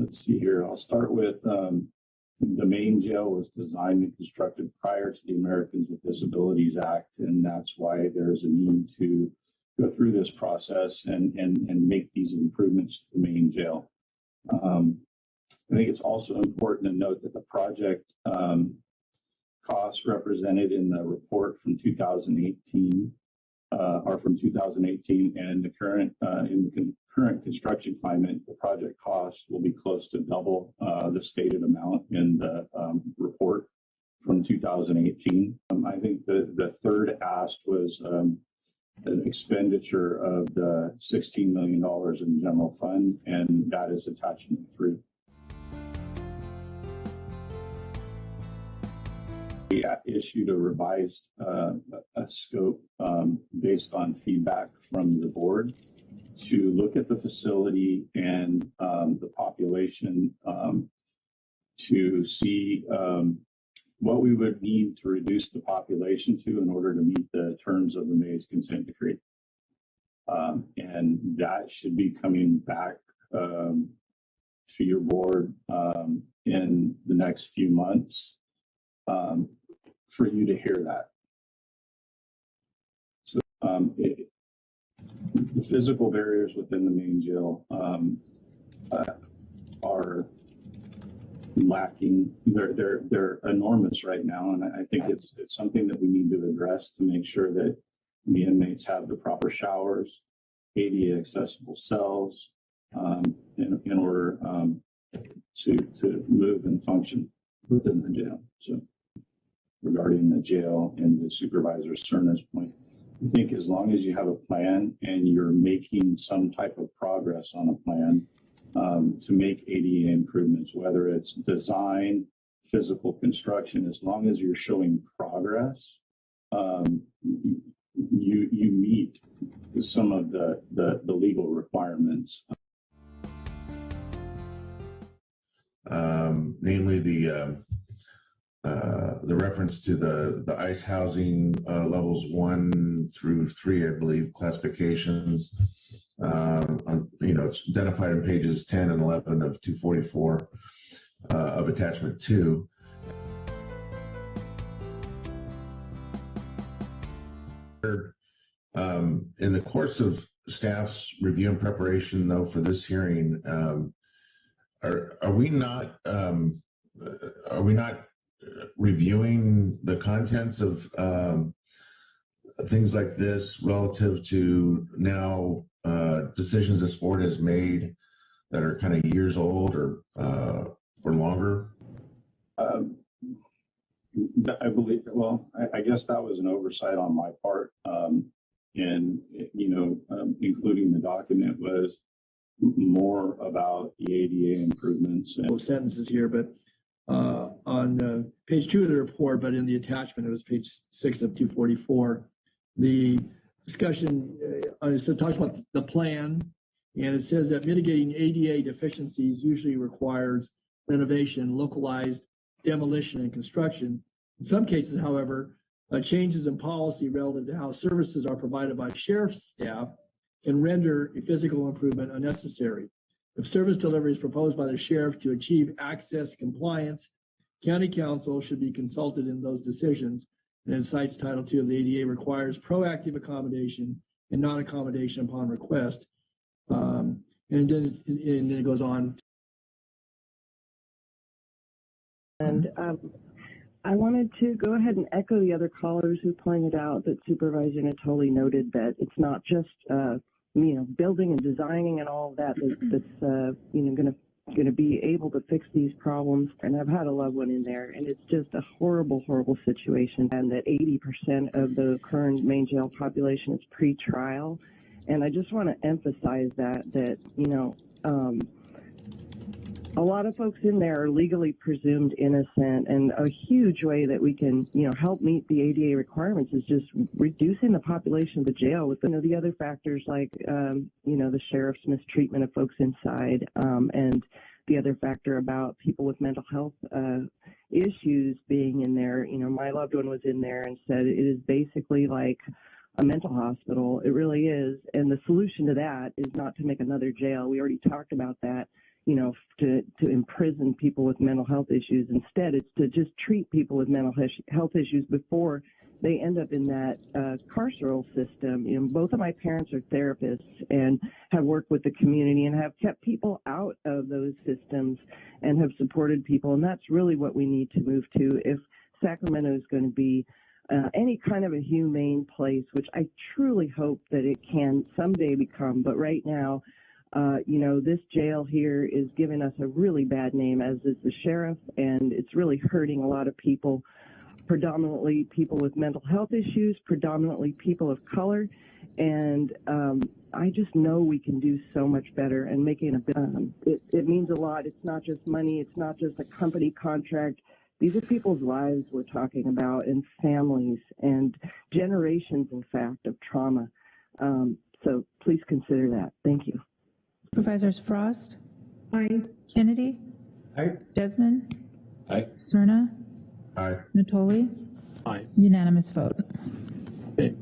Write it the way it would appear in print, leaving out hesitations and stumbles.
let's see here. I'll start with the main jail was designed and constructed prior to the Americans with Disabilities Act, and that's why there's a need to go through this process and make these improvements to the main jail. I think it's also important to note that the project costs represented in the report from 2018 are from 2018, and the current in the current construction climate, the project cost will be close to double the stated amount in the report from 2018. I think the third ask was an expenditure of the $16 million in general fund, and that is attachment 3. We issued a revised a scope based on feedback from the board to look at the facility and the population to see what we would need to reduce the population to in order to meet the terms of the May's consent decree. And that should be coming back to your board in the next few months for you to hear that. So the physical barriers within the main jail are lacking. They're enormous right now, and I think it's something that we need to address to make sure that the inmates have the proper showers, ADA accessible cells, in order to move and function within the jail. So regarding the jail and the Supervisor Cerna's point, I think as long as you have a plan and you're making some type of progress on a plan to make ADA improvements, whether it's design, physical construction, as long as you're showing progress, you meet some of the legal requirements. Namely the reference to the ICE housing levels 1 through 3, I believe, classifications. It's identified on pages 10 and 11 of 244 of attachment 2. In the course of staff's review and preparation, though, for this hearing, are we not reviewing the contents of things like this relative to now decisions this board has made that are kind of years old or longer? I believe, well, I guess that was an oversight on my part, and including the document was more about the ADA improvements. And sentences here, but on page 2 of the report, but in the attachment, it was page 6 of 244. The discussion talks about the plan, and it says that mitigating ADA deficiencies usually requires renovation, localized demolition, and construction. In some cases, however, changes in policy relative to how services are provided by sheriff's staff can render a physical improvement unnecessary. If service delivery is proposed by the sheriff to achieve access compliance, county council should be consulted in those decisions. And it cites Title II of the ADA requires proactive accommodation and non-accommodation upon request. And then it goes on. And I wanted to go ahead and echo the other callers who pointed out that Supervisor Natoli noted that it's not just building and designing and all of that that's going to be able to fix these problems. And I've had a loved one in there, and it's just a horrible, horrible situation. And that 80% of the current main jail population is pre-trial. And I just want to emphasize that a lot of folks in there are legally presumed innocent, and a huge way that we can, help meet the ADA requirements is just reducing the population of the jail with, the other factors like, the sheriff's mistreatment of folks inside, and the other factor about people with mental health issues being in there. My loved one was in there and said it is basically like a mental hospital. It really is. And the solution to that is not to make another jail. We already talked about that. to imprison people with mental health issues. Instead, it's to just treat people with mental health issues before they end up in that carceral system. Both of my parents are therapists and have worked with the community and have kept people out of those systems and have supported people. And that's really what we need to move to if Sacramento is going to be any kind of a humane place, which I truly hope that it can someday become. But right now, this jail here is giving us a really bad name, as is the sheriff, and it's really hurting a lot of people, predominantly people with mental health issues, predominantly people of color. And I just know we can do so much better, and making it means a lot. It's not just money. It's not just a company contract. These are people's lives we're talking about, and families, and generations, in fact, of trauma. So please consider that. Thank you. Supervisors Frost? Aye. Kennedy? Aye. Desmond? Aye. Cerna? Aye. Natoli? Aye. Unanimous vote. Okay.